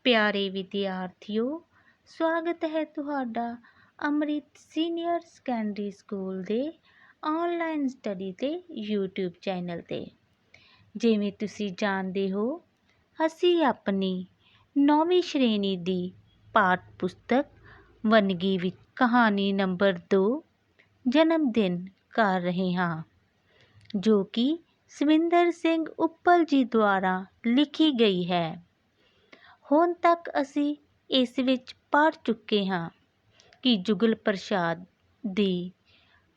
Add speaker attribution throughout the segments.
Speaker 1: ਪਿਆਰੇ ਵਿਦਿਆਰਥੀਓ, ਸਵਾਗਤ ਹੈ ਤੁਹਾਡਾ ਅੰਮ੍ਰਿਤ ਸੀਨੀਅਰ ਸੈਕੰਡਰੀ ਸਕੂਲ ਦੇ ਆਨਲਾਈਨ ਸਟੱਡੀ ਤੇ YouTube ਚੈਨਲ ਤੇ। ਜਿਵੇਂ ਤੁਸੀਂ ਜਾਣਦੇ ਹੋ, ਅਸੀਂ ਆਪਣੀ 9ਵੀਂ ਸ਼੍ਰੇਣੀ ਦੀ ਪਾਠ ਪੁਸਤਕ ਵੰਨਗੀ ਵਿੱਚ ਕਹਾਣੀ ਨੰਬਰ 2 ਜਨਮ ਦਿਨ ਕਰ ਰਹੇ ਹਾਂ, ਜੋ ਕਿ ਸਵਿੰਦਰ ਸਿੰਘ ਉੱਪਲ ਜੀ ਦੁਆਰਾ ਲਿਖੀ ਗਈ ਹੈ। ਹੁਣ ਤੱਕ ਅਸੀਂ ਇਸ ਵਿੱਚ ਪੜ੍ਹ ਚੁੱਕੇ ਹਾਂ ਕਿ ਜੁਗਲ ਪ੍ਰਸਾਦ ਦੀ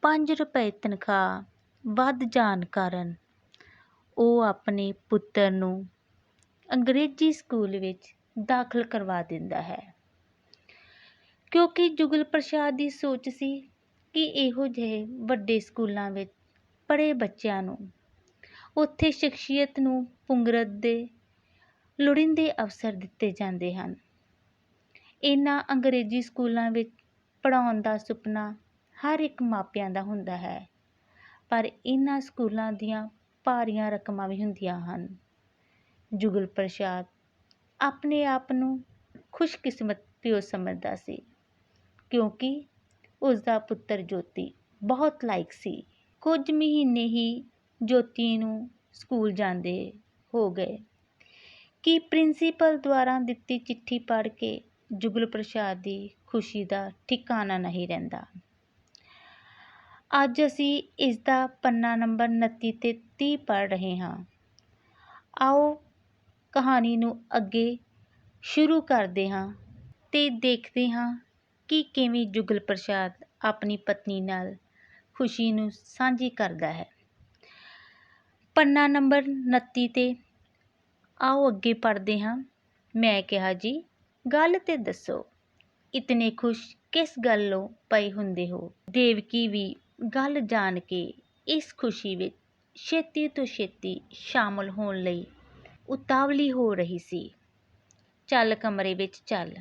Speaker 1: 5 ਰੁਪਏ ਤਨਖਾਹ ਵੱਧ ਜਾਣ ਕਾਰਨ ਉਹ ਆਪਣੇ ਪੁੱਤਰ ਨੂੰ ਅੰਗਰੇਜ਼ੀ ਸਕੂਲ ਵਿੱਚ ਦਾਖਲ ਕਰਵਾ ਦਿੰਦਾ ਹੈ, ਕਿਉਂਕਿ ਜੁਗਲ ਪ੍ਰਸਾਦ ਦੀ ਸੋਚ ਸੀ ਕਿ ਇਹੋ ਜਿਹੇ ਵੱਡੇ ਸਕੂਲਾਂ ਵਿੱਚ ਪੜ੍ਹੇ ਬੱਚਿਆਂ ਨੂੰ ਉੱਥੇ ਸ਼ਖਸੀਅਤ ਨੂੰ ਪੁੰਗਰਤ ਦੇ ਲੋੜੀਂਦੇ ਅਵਸਰ ਦਿੱਤੇ ਜਾਂਦੇ ਹਨ। ਇਹਨਾਂ ਅੰਗਰੇਜ਼ੀ ਸਕੂਲਾਂ ਵਿੱਚ ਪੜ੍ਹਾਉਣ ਦਾ ਸੁਪਨਾ ਹਰ ਇੱਕ ਮਾਪਿਆਂ ਦਾ ਹੁੰਦਾ ਹੈ, ਪਰ ਇਹਨਾਂ ਸਕੂਲਾਂ ਦੀਆਂ ਭਾਰੀਆਂ ਰਕਮਾਂ ਵੀ ਹੁੰਦੀਆਂ ਹਨ। ਜੁਗਲ ਪ੍ਰਸਾਦ ਆਪਣੇ ਆਪ ਨੂੰ ਖੁਸ਼ਕਿਸਮਤ ਪਿਓ ਸਮਝਦਾ ਸੀ, ਕਿਉਂਕਿ ਉਸ ਦਾ ਪੁੱਤਰ ਜੋਤੀ ਬਹੁਤ ਲਾਇਕ ਸੀ। ਕੁਝ ਮਹੀਨੇ ਹੀ ਜੋਤੀ ਨੂੰ ਸਕੂਲ ਜਾਂਦੇ ਹੋ ਗਏ ਕਿ ਪ੍ਰਿੰਸੀਪਲ ਦੁਆਰਾ ਦਿੱਤੀ ਚਿੱਠੀ ਪੜ੍ਹ ਕੇ ਜੁਗਲ ਪ੍ਰਸਾਦ ਦੀ ਖੁਸ਼ੀ ਦਾ ਠਿਕਾਣਾ ਨਹੀਂ ਰਹਿੰਦਾ। ਅੱਜ ਅਸੀਂ ਇਸ ਦਾ ਪੰਨਾ ਨੰਬਰ 29 ਤੇ 30 ਪੜ੍ਹ ਰਹੇ ਹਾਂ। ਆਓ ਕਹਾਣੀ ਨੂੰ ਅੱਗੇ ਸ਼ੁਰੂ ਕਰਦੇ ਹਾਂ ਤੇ ਦੇਖਦੇ ਹਾਂ ਕਿ ਕਿਵੇਂ ਜੁਗਲ ਪ੍ਰਸਾਦ ਆਪਣੀ ਪਤਨੀ ਨਾਲ ਖੁਸ਼ੀ ਨੂੰ ਸਾਂਝੀ ਕਰਦਾ ਹੈ। ਪੰਨਾ ਨੰਬਰ 29 ਤੇ ਆਓ ਅੱਗੇ ਪੜ੍ਹਦੇ ਹਾਂ। ਮੈਂ ਕਿਹਾ, ਜੀ ਗੱਲ ਤੇ ਦੱਸੋ, ਇਤਨੇ ਖੁਸ਼ ਕਿਸ ਗੱਲੋਂ ਪਏ ਹੁੰਦੇ ਹੋ? ਦੇਵਕੀ ਵੀ ਗੱਲ ਜਾਣ ਕੇ ਇਸ ਖੁਸ਼ੀ ਵਿੱਚ ਛੇਤੀ ਤੋਂ ਛੇਤੀ ਸ਼ਾਮਲ ਹੋਣ ਲਈ ਉਤਾਵਲੀ ਹੋ ਰਹੀ ਸੀ। ਚੱਲ ਕਮਰੇ ਵਿੱਚ ਚੱਲ,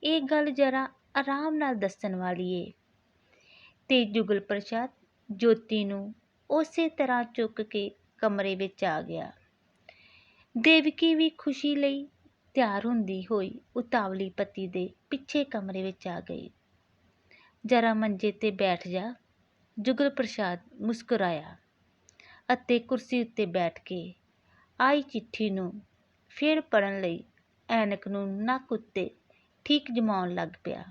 Speaker 1: ਇਹ ਗੱਲ ਜ਼ਰਾ ਆਰਾਮ ਨਾਲ ਦੱਸਣ ਵਾਲੀ ਏ। ਤੇ ਜੁਗਲ ਪ੍ਰਸਾਦ ਜੋਤੀ ਨੂੰ ਉਸੇ ਤਰ੍ਹਾਂ ਚੁੱਕ ਕੇ ਕਮਰੇ ਵਿੱਚ ਆ ਗਿਆ। ਦੇਵਕੀ ਵੀ ਖੁਸ਼ੀ ਲਈ ਤਿਆਰ ਹੁੰਦੀ ਹੋਈ ਉਤਾਵਲੀ ਪਤੀ ਦੇ ਪਿੱਛੇ ਕਮਰੇ ਵਿੱਚ ਆ ਗਈ। ਜਰਾ ਮੰਜੇ ਤੇ ਬੈਠ ਜਾ, ਜੁਗਲ ਪ੍ਰਸਾਦ ਮੁਸਕਰਾਇਆ ਅਤੇ ਕੁਰਸੀ ਉੱਤੇ ਬੈਠ ਕੇ ਆਈ ਚਿੱਠੀ ਨੂੰ ਫਿਰ ਪੜ੍ਹਨ ਲਈ ਐਨਕ ਨੂੰ ਨੱਕ ਉੱਤੇ ਠੀਕ ਜਮਾਉਣ ਲੱਗ ਪਿਆ।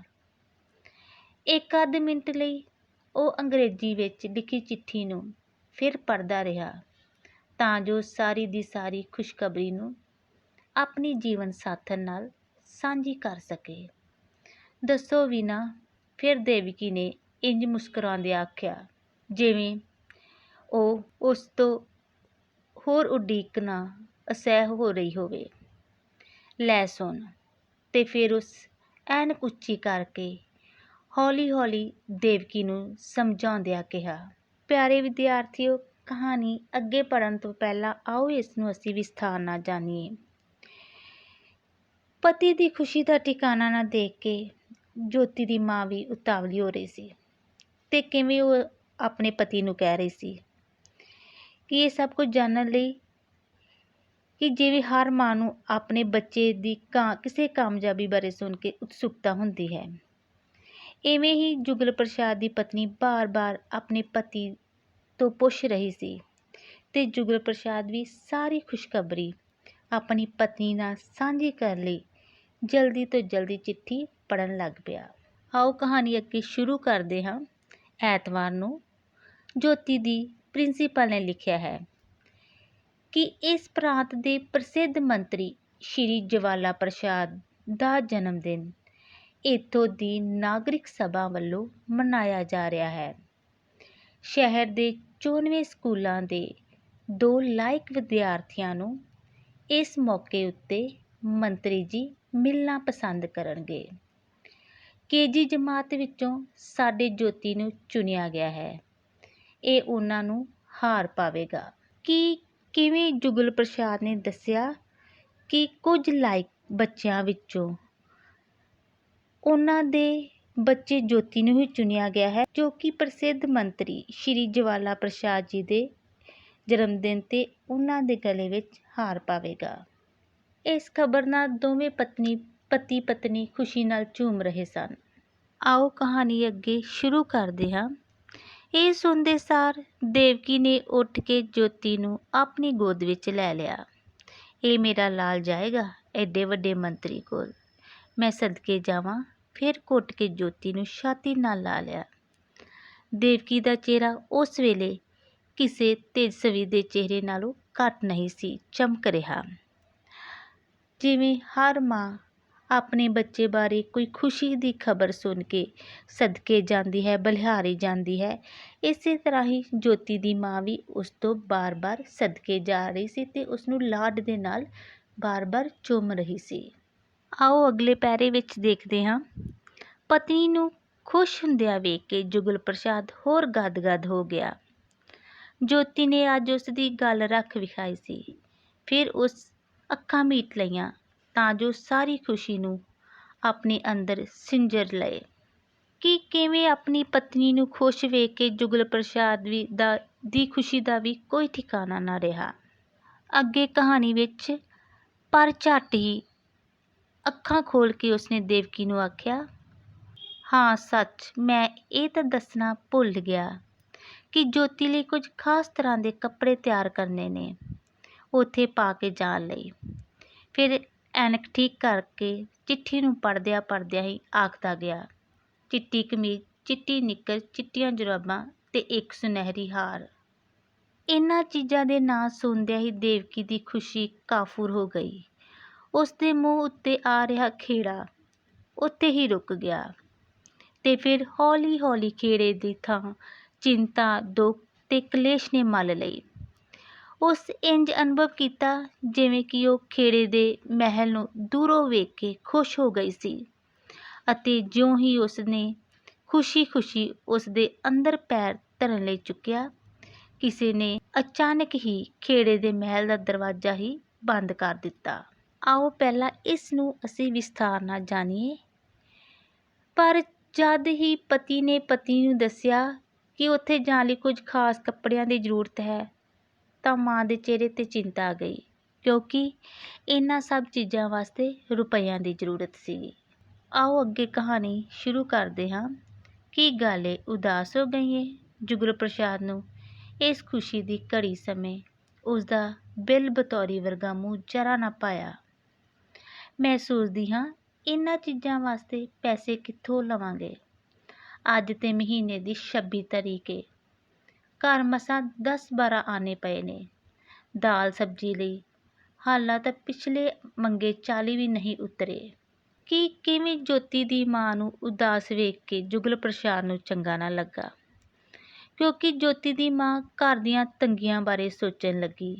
Speaker 1: ਇੱਕ ਅੱਧ ਮਿੰਟ ਲਈ ਉਹ ਅੰਗਰੇਜ਼ੀ ਵਿੱਚ ਲਿਖੀ ਚਿੱਠੀ ਨੂੰ ਫਿਰ ਪੜ੍ਹਦਾ ਰਿਹਾ, ਤਾਂ ਜੋ ਸਾਰੀ ਦੀ ਸਾਰੀ ਖੁਸ਼ਖਬਰੀ ਨੂੰ ਆਪਣੀ ਜੀਵਨ ਸਾਥਣ ਨਾਲ ਸਾਂਝੀ ਕਰ ਸਕੇ। ਦੱਸੋ ਵੀ ਨਾ, ਫਿਰ ਦੇਵਕੀ ਨੇ ਇੰਜ ਮੁਸਕਰਾਉਂਦੇ ਆਖਿਆ ਜਿਵੇਂ ਉਹ ਉਸ ਤੋਂ ਹੋਰ ਉਡੀਕਣਾ ਅਸਹਿ ਹੋ ਰਹੀ ਹੋਵੇ। ਲੈ ਸੁਣ। ਤੇ ਫਿਰ ਉਸ ਐਨਕ ਉੱਚੀ ਕਰਕੇ ਹੌਲੀ ਹੌਲੀ ਦੇਵਕੀ ਨੂੰ ਸਮਝਾਉਂਦਿਆਂ ਕਿਹਾ। ਪਿਆਰੇ ਵਿਦਿਆਰਥੀਓ, ਕਹਾਣੀ ਅੱਗੇ ਪੜ੍ਹਨ ਤੋਂ ਪਹਿਲਾਂ ਆਓ ਇਸ ਨੂੰ ਅਸੀਂ ਵਿਸਥਾਰ ਨਾਲ ਜਾਣੀਏ। ਪਤੀ ਦੀ ਖੁਸ਼ੀ ਦਾ ਠਿਕਾਣਾ ਨਾ ਦੇਖ ਕੇ ਜੋਤੀ ਦੀ ਮਾਂ ਵੀ ਉਤਾਵਲੀ ਹੋ ਰਹੀ ਸੀ, ਤੇ ਕਿਵੇਂ ਉਹ ਆਪਣੇ ਪਤੀ ਨੂੰ ਕਹਿ ਰਹੀ ਸੀ ਕਿ ਇਹ ਸਭ ਕੁਝ ਜਾਣਨ ਲਈ ਕਿ ਜਿਵੇਂ ਹਰ ਮਾਂ ਨੂੰ ਆਪਣੇ ਬੱਚੇ ਦੀ ਕਿਸੇ ਕਾਮਯਾਬੀ ਬਾਰੇ ਸੁਣ ਕੇ ਉਤਸੁਕਤਾ ਹੁੰਦੀ ਹੈ, ਇਵੇਂ ਹੀ ਜੁਗਲ ਪ੍ਰਸਾਦ ਦੀ ਪਤਨੀ ਬਾਰ-ਬਾਰ ਆਪਣੇ ਪਤੀ ਤੋਂ ਪੁੱਛ ਰਹੀ ਸੀ, ਤੇ ਜੁਗਲ ਪ੍ਰਸਾਦ ਵੀ ਸਾਰੀ ਖੁਸ਼ਖਬਰੀ ਆਪਣੀ ਪਤਨੀ ਨਾਲ ਸਾਂਝੀ ਕਰਨ ਲਈ ਜਲਦੀ ਤੋਂ ਜਲਦੀ ਚਿੱਠੀ ਪੜ੍ਹਨ ਲੱਗ ਪਿਆ। ਆਓ ਕਹਾਣੀ ਅੱਗੇ ਸ਼ੁਰੂ ਕਰਦੇ ਹਾਂ। ਐਤਵਾਰ ਨੂੰ ਜੋਤੀ ਦੀ ਪ੍ਰਿੰਸੀਪਲ ਨੇ ਲਿਖਿਆ ਹੈ ਕਿ ਇਸ ਪ੍ਰਾਂਤ ਦੇ ਪ੍ਰਸਿੱਧ ਮੰਤਰੀ ਸ਼੍ਰੀ ਜਵਾਲਾ ਪ੍ਰਸਾਦ ਦਾ ਜਨਮ ਦਿਨ ਇੱਥੋਂ ਦੀ ਨਾਗਰਿਕ ਸਭਾ ਵੱਲੋਂ ਮਨਾਇਆ ਜਾ ਰਿਹਾ ਹੈ। ਸ਼ਹਿਰ ਦੇ 94 ਸਕੂਲਾਂ ਦੇ 2 ਲਾਇਕ ਵਿਦਿਆਰਥੀਆਂ ਨੂੰ ਇਸ ਮੌਕੇ ਉੱਤੇ ਮੰਤਰੀ ਜੀ ਮਿਲਣਾ ਪਸੰਦ ਕਰਨਗੇ। KG ਜਮਾਤ ਵਿੱਚੋਂ ਸਾਡੇ ਜੋਤੀ ਨੂੰ ਚੁਣਿਆ ਗਿਆ ਹੈ। ਇਹ ਉਹਨਾਂ ਨੂੰ ਹਾਰ ਪਾਵੇਗਾ। ਕਿਵੇਂ ਜੁਗਲ ਪ੍ਰਸਾਦ ਨੇ ਦੱਸਿਆ ਕਿ ਕੁਝ ਲਾਇਕ ਬੱਚਿਆਂ ਵਿੱਚੋਂ ਉਹਨਾਂ ਦੇ ਬੱਚੇ ਜੋਤੀ ਨੂੰ ਹੀ ਚੁਣਿਆ ਗਿਆ ਹੈ, ਜੋ ਕਿ ਪ੍ਰਸਿੱਧ ਮੰਤਰੀ ਸ਼੍ਰੀ ਜਵਾਲਾ ਪ੍ਰਸਾਦ ਜੀ ਦੇ ਜਨਮ ਦਿਨ ਤੇ ਉਹਨਾਂ ਦੇ ਗਲੇ ਵਿੱਚ ਹਾਰ ਪਾਵੇਗਾ। ਇਸ ਖਬਰ ਨਾਲ ਦੋਵੇਂ ਪਤੀ ਪਤਨੀ ਖੁਸ਼ੀ ਨਾਲ ਝੂਮ ਰਹੇ ਸਨ। ਆਓ ਕਹਾਣੀ ਅੱਗੇ ਸ਼ੁਰੂ ਕਰਦੇ ਹਾਂ। ਇਹ ਸੁਣਦੇ ਸਾਰ ਦੇਵਕੀ ਨੇ ਉੱਠ ਕੇ ਜੋਤੀ ਨੂੰ ਆਪਣੀ ਗੋਦ ਵਿੱਚ ਲੈ ਲਿਆ। ਇਹ ਮੇਰਾ ਲਾਲ ਜਾਏਗਾ ਐਡੇ ਵੱਡੇ ਮੰਤਰੀ ਕੋਲ, ਮੈਂ ਸਦਕੇ ਜਾਵਾਂ। ਫਿਰ ਘੁੱਟ ਕੇ ਜੋਤੀ ਨੂੰ ਛਾਤੀ ਨਾਲ ਲਾ ਲਿਆ। ਦੇਵਕੀ ਦਾ ਚਿਹਰਾ ਉਸ ਵੇਲੇ ਕਿਸੇ ਤੇਜਸਵੀ ਦੇ ਚਿਹਰੇ ਨਾਲੋਂ ਘੱਟ ਨਹੀਂ ਸੀ ਚਮਕ ਰਿਹਾ। ਜਿਵੇਂ ਹਰ ਮਾਂ ਆਪਣੇ ਬੱਚੇ ਬਾਰੇ ਕੋਈ ਖੁਸ਼ੀ ਦੀ ਖਬਰ ਸੁਣ ਕੇ ਸਦਕੇ ਜਾਂਦੀ ਹੈ, ਬਲਿਹਾਰੀ ਜਾਂਦੀ ਹੈ, ਇਸੇ ਤਰ੍ਹਾਂ ਹੀ ਜੋਤੀ ਦੀ ਮਾਂ ਵੀ ਉਸ ਤੋਂ ਬਾਰ-ਬਾਰ ਸਦਕੇ ਜਾ ਰਹੀ ਸੀ ਤੇ ਉਸ ਨੂੰ ਲਾਡ ਦੇ ਨਾਲ ਬਾਰ-ਬਾਰ ਚੁੰਮ ਰਹੀ ਸੀ। ਆਓ ਅਗਲੇ ਪੈਰੇ ਵਿੱਚ ਦੇਖਦੇ ਹਾਂ। ਪਤਨੀ ਨੂੰ ਖੁਸ਼ ਹੁੰਦਿਆਂ ਵੇਖ ਕੇ ਜੁਗਲ ਪ੍ਰਸਾਦ ਹੋਰ ਗਦ-ਗਦ ਹੋ ਗਿਆ। ਜੋਤੀ ਨੇ ਅੱਜ ਉਸ ਦੀ ਗੱਲ ਰੱਖ ਵਿਖਾਈ ਸੀ। ਫਿਰ ਉਸ ਅੱਖਾਂ ਮੀਟ ਲਈਆਂ ਤਾਂ ਜੋ ਸਾਰੀ ਖੁਸ਼ੀ ਨੂੰ ਆਪਣੇ ਅੰਦਰ ਸਿੰਜਰ ਲਏ। ਕਿ ਕਿਵੇਂ ਆਪਣੀ ਪਤਨੀ ਨੂੰ ਖੁਸ਼ ਵੇਖ ਕੇ ਜੁਗਲ ਪ੍ਰਸਾਦ ਦੀ ਖੁਸ਼ੀ ਦਾ ਵੀ ਕੋਈ ਠਿਕਾਣਾ ਨਾ ਰਿਹਾ। ਅੱਗੇ ਕਹਾਣੀ ਵਿੱਚ ਪਰ ਝੱਟ ਹੀ ਅੱਖਾਂ ਖੋਲ੍ਹ ਕੇ ਉਸਨੇ ਦੇਵਕੀ ਨੂੰ ਆਖਿਆ, ਹਾਂ ਸੱਚ, ਮੈਂ ਇਹ ਤਾਂ ਦੱਸਣਾ ਭੁੱਲ ਗਿਆ ਕਿ ਜੋਤੀ ਲਈ ਕੁਝ ਖਾਸ ਤਰ੍ਹਾਂ ਦੇ ਕੱਪੜੇ ਤਿਆਰ ਕਰਨੇ ਨੇ ਉੱਥੇ ਪਾ ਕੇ ਜਾਣ ਲਈ। ਫਿਰ ਐਨਕ ਠੀਕ ਕਰਕੇ ਚਿੱਠੀ ਨੂੰ ਪੜ੍ਹਦਿਆਂ ਹੀ ਆਖਦਾ ਗਿਆ, ਚਿੱਟੀ ਕਮੀਜ਼, ਚਿੱਟੀ ਨਿੱਕਰ, ਚਿੱਟੀਆਂ ਜੁਰਾਬਾਂ ਤੇ ਇੱਕ ਸੁਨਹਿਰੀ ਹਾਰ। ਇਹਨਾਂ ਚੀਜ਼ਾਂ ਦੇ ਨਾਂ ਸੁਣਦਿਆਂ ਹੀ ਦੇਵਕੀ ਦੀ ਖੁਸ਼ੀ ਕਾਫੂਰ ਹੋ ਗਈ। ਉਸ ਦੇ ਮੂੰਹ ਉੱਤੇ ਆ ਰਿਹਾ ਖੇੜਾ ਉੱਥੇ ਹੀ ਰੁਕ ਗਿਆ ਤੇ ਫਿਰ ਹੌਲੀ-ਹੌਲੀ ਖੇੜੇ ਦੀ ਥਾਂ ਚਿੰਤਾ, ਦੁੱਖ ਤੇ ਕਲੇਸ਼ ਨੇ ਮੱਲ ਲਈ। ਉਸ ਇੰਜ ਅਨੁਭਵ ਕੀਤਾ ਜਿਵੇਂ ਕਿ ਉਹ ਖੇੜੇ ਦੇ ਮਹਿਲ ਨੂੰ ਦੂਰੋਂ ਵੇਖ ਕੇ ਖੁਸ਼ ਹੋ ਗਈ ਸੀ ਅਤੇ ਜਿਉਂ ਹੀ ਉਸ ਨੇ ਖੁਸ਼ੀ-ਖੁਸ਼ੀ ਉਸ ਦੇ ਅੰਦਰ ਪੈਰ ਧਰਨ ਲਈ ਚੁੱਕਿਆ, ਕਿਸੇ ਨੇ ਅਚਾਨਕ ਹੀ ਖੇੜੇ ਦੇ ਮਹਿਲ ਦਾ ਦਰਵਾਜ਼ਾ ਹੀ ਬੰਦ ਕਰ ਦਿੱਤਾ। ਆਓ ਪਹਿਲਾਂ ਇਸ ਨੂੰ ਅਸੀਂ ਵਿਸਥਾਰ ਨਾਲ ਜਾਣੀਏ। ਪਰ ਜਦ ਹੀ ਪਤੀ ਨੇ ਪਤਨੀ ਨੂੰ ਦੱਸਿਆ ਕਿ ਉੱਥੇ ਜਾਣ ਲਈ ਕੁਝ ਖਾਸ ਕੱਪੜਿਆਂ ਦੀ ਜ਼ਰੂਰਤ ਹੈ ਤਾਂ ਮਾਂ ਦੇ ਚਿਹਰੇ 'ਤੇ ਚਿੰਤਾ ਆ ਗਈ, ਕਿਉਂਕਿ ਇਹਨਾਂ ਸਭ ਚੀਜ਼ਾਂ ਵਾਸਤੇ ਰੁਪਈਆਂ ਦੀ ਜ਼ਰੂਰਤ ਸੀ। ਆਓ ਅੱਗੇ ਕਹਾਣੀ ਸ਼ੁਰੂ ਕਰਦੇ ਹਾਂ। ਕੀ ਗੱਲ ਏ, ਉਦਾਸ ਹੋ ਗਈ ਏ? ਜੁਗਲ ਪ੍ਰਸਾਦ ਨੂੰ ਇਸ ਖੁਸ਼ੀ ਦੀ ਘੜੀ ਸਮੇਂ ਉਸਦਾ ਬਿਲ ਬਤੌਰੀ ਵਰਗਾ ਮੂੰਹ ਜ਼ਰਾ ਨਾ ਭਾਇਆ। ਮੈਂ ਸੋਚਦੀ ਹਾਂ ਇਹਨਾਂ ਚੀਜ਼ਾਂ ਵਾਸਤੇ ਪੈਸੇ ਕਿੱਥੋਂ ਲਵਾਂਗੇ। ਅੱਜ ਤੇ ਮਹੀਨੇ ਦੀ 26 ਤਰੀਕ ਏ, ਘਰ ਮਸਾਂ 10-12 ਆਨੇ ਪਏ ਨੇ। ਦਾਲ ਸਬਜ਼ੀ ਲਈ ਹਾਲਾਂ ਤਾਂ ਪਿਛਲੇ ਮੰਗੇ 40 ਵੀ ਨਹੀਂ ਉਤਰੇ। ਕਿ ਕਿਵੇਂ ਜੋਤੀ ਦੀ ਮਾਂ ਨੂੰ ਉਦਾਸ ਵੇਖ ਕੇ ਜੁਗਲ ਪ੍ਰਸਾਦ ਨੂੰ ਚੰਗਾ ਨਾ ਲੱਗਾ, ਕਿਉਂਕਿ ਜੋਤੀ ਦੀ ਮਾਂ ਘਰ ਦੀਆਂ ਤੰਗੀਆਂ ਬਾਰੇ ਸੋਚਣ ਲੱਗੀ।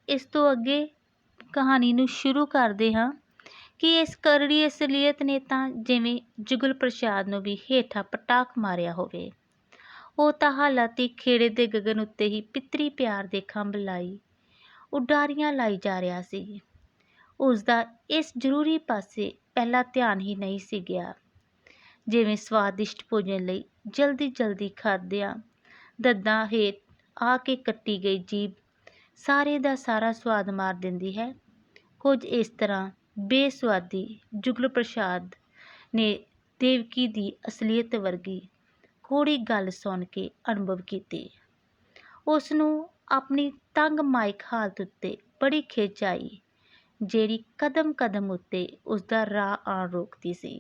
Speaker 1: ਇਸ ਤੋਂ ਅੱਗੇ ਕਹਾਣੀ ਨੂੰ ਸ਼ੁਰੂ ਕਰਦੇ ਹਾਂ ਕਿ ਇਸ ਕਰੜੀ ਅਸਲੀਅਤ ਨੇ ਤਾਂ ਜਿਵੇਂ ਜੁਗਲ ਪ੍ਰਸਾਦ ਨੂੰ ਵੀ ਹੇਠਾਂ ਪਟਾਕ ਮਾਰਿਆ ਹੋਵੇ। ਉਹ ਤਾਂ ਹਾਲਾਤੀ ਖੇੜੇ ਦੇ ਗਗਨ ਉੱਤੇ ਹੀ ਪਿਤਰੀ ਪਿਆਰ ਦੇ ਖੰਭ ਲਾਈ ਉਡਾਰੀਆਂ ਲਾਈ ਜਾ ਰਿਹਾ ਸੀ। ਉਸਦਾ ਇਸ ਜ਼ਰੂਰੀ ਪਾਸੇ ਪਹਿਲਾਂ ਧਿਆਨ ਹੀ ਨਹੀਂ ਸੀ ਗਿਆ। ਜਿਵੇਂ ਸਵਾਦਿਸ਼ਟ ਭੋਜਨ ਲਈ ਜਲਦੀ ਖਾਦਿਆਂ ਦੰਦਾਂ ਹੇਠ ਆ ਕੇ ਕੱਟੀ ਗਈ ਜੀਭ ਸਾਰੇ ਦਾ ਸਾਰਾ ਸਵਾਦ ਮਾਰ ਦਿੰਦੀ ਹੈ, ਕੁਝ ਇਸ ਤਰ੍ਹਾਂ ਬੇਸੁਆਦੀ ਜੁਗਲ ਪ੍ਰਸਾਦ ਨੇ ਦੇਵਕੀ ਦੀ ਅਸਲੀਅਤ ਵਰਗੀ ਕੋੜੀ ਗੱਲ ਸੁਣ ਕੇ ਅਨੁਭਵ ਕੀਤੀ। ਉਸ ਨੂੰ ਆਪਣੀ ਤੰਗ ਮਾਇਕ ਹਾਲਤ ਉੱਤੇ ਬੜੀ ਖਿਝ ਆਈ, ਜਿਹੜੀ ਕਦਮ ਉੱਤੇ ਉਸਦਾ ਰਾਹ ਆਉਣ ਰੋਕਦੀ ਸੀ।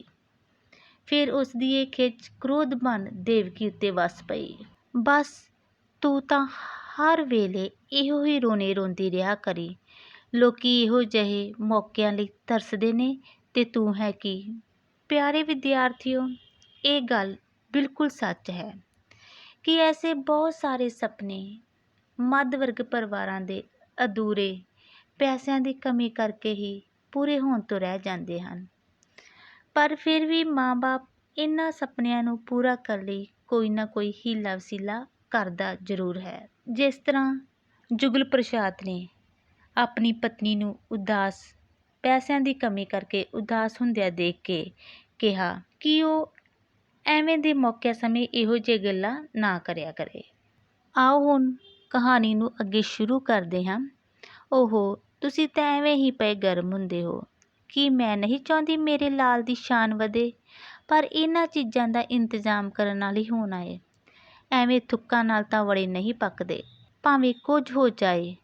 Speaker 1: ਫਿਰ ਉਸ ਦੀ ਇਹ ਖਿਝ ਕ੍ਰੋਧ ਬਣ ਦੇਵਕੀ ਉੱਤੇ ਵਸ ਪਈ। ਬਸ ਤੂੰ ਤਾਂ ਹਰ ਵੇਲੇ ਇਹੋ ਹੀ ਰੋਣੇ ਰੋਂਦੀ ਰਿਹਾ ਕਰੀ। ਲੋਕੀ ਇਹੋ ਜਿਹੇ ਮੌਕਿਆਂ ਲਈ ਤਰਸਦੇ ਨੇ ਤੇ ਤੂੰ ਹੈ ਕੀ। ਪਿਆਰੇ ਵਿਦਿਆਰਥੀਓ, ਇਹ ਗੱਲ ਬਿਲਕੁਲ ਸੱਚ ਹੈ ਕਿ ਐਸੇ ਬਹੁਤ ਸਾਰੇ ਸੁਪਨੇ ਮੱਧ ਵਰਗ ਪਰਿਵਾਰਾਂ ਦੇ ਅਧੂਰੇ ਪੈਸਿਆਂ ਦੀ ਕਮੀ ਕਰਕੇ ਹੀ ਪੂਰੇ ਹੋਣ ਤੋਂ ਰਹਿ ਜਾਂਦੇ ਹਨ। ਪਰ ਫਿਰ ਵੀ ਮਾਂ-ਬਾਪ ਇਹਨਾਂ ਸੁਪਨਿਆਂ ਨੂੰ ਪੂਰਾ ਕਰਨ ਲਈ ਕੋਈ ਨਾ ਕੋਈ ਹੀਲਾ ਵਸੀਲਾ ਕਰਦਾ ਜ਼ਰੂਰ ਹੈ। ਜਿਸ ਤਰ੍ਹਾਂ ਜੁਗਲ ਪ੍ਰਸਾਦ ਨੇ ਆਪਣੀ ਪਤਨੀ ਨੂੰ ਪੈਸਿਆਂ ਦੀ ਕਮੀ ਕਰਕੇ ਉਦਾਸ ਹੁੰਦਿਆਂ ਦੇਖ ਕੇ ਕਿਹਾ ਕਿ ਉਹ ਐਵੇਂ ਦੇ ਮੌਕਿਆਂ ਸਮੇਂ ਇਹੋ ਜਿਹੀ ਗੱਲਾਂ ਨਾ ਕਰਿਆ ਕਰੇ। ਆਓ ਹੁਣ ਕਹਾਣੀ ਨੂੰ ਅੱਗੇ ਸ਼ੁਰੂ ਕਰਦੇ ਹਾਂ। ਉਹ ਤੁਸੀਂ ਤਾਂ ਐਵੇਂ ਹੀ ਪਏ ਗਰਮ ਹੁੰਦੇ ਹੋ। ਕੀ ਮੈਂ ਨਹੀਂ ਚਾਹੁੰਦੀ ਮੇਰੇ ਲਾਲ ਦੀ ਸ਼ਾਨ ਵਧੇ, ਪਰ ਇਹਨਾਂ ਚੀਜ਼ਾਂ ਦਾ ਇੰਤਜ਼ਾਮ ਕਰਨ ਨਾਲ ਹੀ ਹੋਣਾ ਏ। ਐਵੇਂ ਥੁੱਕਾਂ ਨਾਲ ਤਾਂ ਵੜੇ ਨਹੀਂ ਪੱਕਦੇ, ਭਾਵੇਂ ਕੁਝ ਹੋ ਜਾਏ।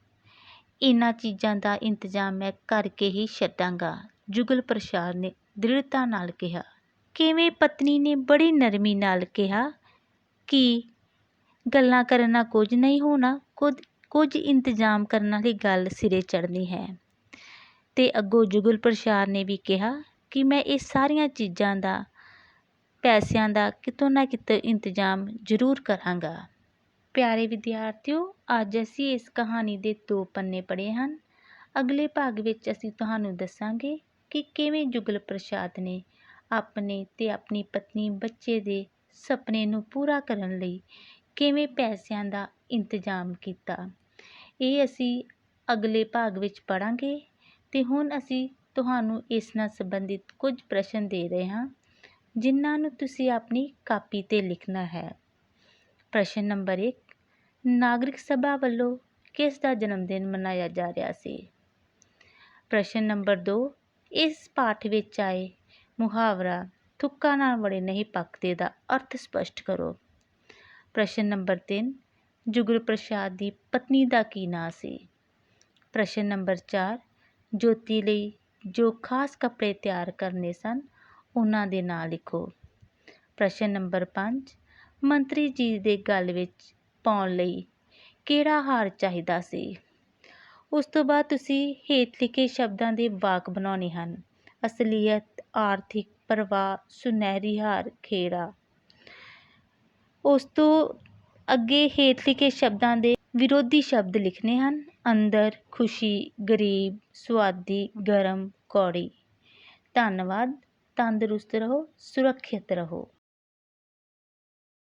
Speaker 1: ਇਹਨਾਂ ਚੀਜ਼ਾਂ ਦਾ ਇੰਤਜ਼ਾਮ ਮੈਂ ਕਰਕੇ ਹੀ ਛੱਡਾਂਗਾ, ਜੁਗਲ ਪ੍ਰਸਾਦ ਨੇ ਦ੍ਰਿੜਤਾ ਨਾਲ ਕਿਹਾ। ਕਿਵੇਂ ਪਤਨੀ ਨੇ ਬੜੀ ਨਰਮੀ ਨਾਲ ਕਿਹਾ ਕਿ ਗੱਲਾਂ ਕਰਨ ਨਾਲ ਕੁਝ ਨਹੀਂ ਹੋਣਾ, ਕੁਝ ਇੰਤਜ਼ਾਮ ਕਰਨ ਨਾਲ ਹੀ ਗੱਲ ਸਿਰੇ ਚੜ੍ਹਨੀ ਹੈ। ਤੇ ਅੱਗੋਂ ਜੁਗਲ ਪ੍ਰਸਾਦ ਨੇ ਵੀ ਕਿਹਾ ਕਿ ਮੈਂ ਇਹ ਸਾਰੀਆਂ ਚੀਜ਼ਾਂ ਦਾ, ਪੈਸਿਆਂ ਦਾ ਕਿਤੋਂ ਨਾ ਕਿਤੋਂ ਇੰਤਜ਼ਾਮ ਜ਼ਰੂਰ ਕਰਾਂਗਾ। ਪਿਆਰੇ ਵਿਦਿਆਰਥੀਓ, ਅੱਜ ਅਸੀਂ ਇਸ ਕਹਾਣੀ ਦੇ 2 ਪੰਨੇ ਪੜ੍ਹੇ ਹਨ। ਅਗਲੇ ਭਾਗ ਵਿੱਚ ਅਸੀਂ ਤੁਹਾਨੂੰ ਦੱਸਾਂਗੇ ਕਿ ਕਿਵੇਂ ਜੁਗਲ ਪ੍ਰਸਾਦ ਨੇ ਆਪਣੇ ਤੇ ਆਪਣੀ ਪਤਨੀ ਬੱਚੇ ਦੇ ਸੁਪਨੇ ਨੂੰ ਪੂਰਾ ਕਰਨ ਲਈ ਕਿਵੇਂ ਪੈਸਿਆਂ ਦਾ ਇੰਤਜ਼ਾਮ ਕੀਤਾ। ਇਹ ਅਸੀਂ ਅਗਲੇ ਭਾਗ ਵਿੱਚ ਪੜ੍ਹਾਂਗੇ। ਤੇ ਹੁਣ ਅਸੀਂ ਤੁਹਾਨੂੰ ਇਸ ਨਾਲ ਸੰਬੰਧਿਤ ਕੁਝ ਪ੍ਰਸ਼ਨ ਦੇ ਰਹੇ ਹਾਂ, ਜਿਨ੍ਹਾਂ ਨੂੰ ਤੁਸੀਂ ਆਪਣੀ ਕਾਪੀ 'ਤੇ ਲਿਖਣਾ ਹੈ। ਪ੍ਰਸ਼ਨ ਨੰਬਰ 1, ਨਾਗਰਿਕ ਸਭਾ ਵੱਲੋਂ ਕਿਸ ਦਾ ਜਨਮ ਦਿਨ ਮਨਾਇਆ ਜਾ ਰਿਹਾ ਸੀ? ਪ੍ਰਸ਼ਨ ਨੰਬਰ 2, ਇਸ ਪਾਠ ਵਿੱਚ ਆਏ ਮੁਹਾਵਰਾ ਥੁੱਕਾਂ ਨਾਲ ਵੜੇ ਨਹੀਂ ਪੱਕਦੇ ਦਾ ਅਰਥ ਸਪਸ਼ਟ ਕਰੋ। ਪ੍ਰਸ਼ਨ ਨੰਬਰ 3, ਜੁਗਲ ਪ੍ਰਸਾਦ ਦੀ ਪਤਨੀ ਦਾ ਕੀ ਨਾਂ ਸੀ? ਪ੍ਰਸ਼ਨ ਨੰਬਰ 4, ਜੋਤੀ ਲਈ ਜੋ ਖਾਸ ਕੱਪੜੇ ਤਿਆਰ ਕਰਨੇ ਸਨ, ਉਹਨਾਂ ਦੇ ਨਾਂ ਲਿਖੋ। ਪ੍ਰਸ਼ਨ ਨੰਬਰ 5, ਮੰਤਰੀ ਜੀ ਦੇ ਗਲ ਵਿੱਚ ਪਾਉਣ ਲਈ ਕਿਹੜਾ ਹਾਰ ਚਾਹੀਦਾ ਸੀ? ਉਸ ਤੋਂ ਬਾਅਦ ਤੁਸੀਂ ਹੇਠ ਲਿਖੇ ਸ਼ਬਦਾਂ ਦੇ ਵਾਕ ਬਣਾਉਣੇ ਹਨ। ਅਸਲੀਅਤ, ਆਰਥਿਕ ਪ੍ਰਵਾਹ, ਸੁਨਹਿਰੀ ਹਾਰ, ਖੇੜਾ। ਉਸ ਤੋਂ ਅੱਗੇ ਹੇਠ ਲਿਖੇ ਸ਼ਬਦਾਂ ਦੇ ਵਿਰੋਧੀ ਸ਼ਬਦ ਲਿਖਣੇ ਹਨ। ਅੰਦਰ, ਖੁਸ਼ੀ, ਗਰੀਬ, ਸੁਆਦੀ, ਗਰਮ, ਕੌੜੀ। ਧੰਨਵਾਦ। ਤੰਦਰੁਸਤ ਰਹੋ, ਸੁਰੱਖਿਅਤ ਰਹੋ।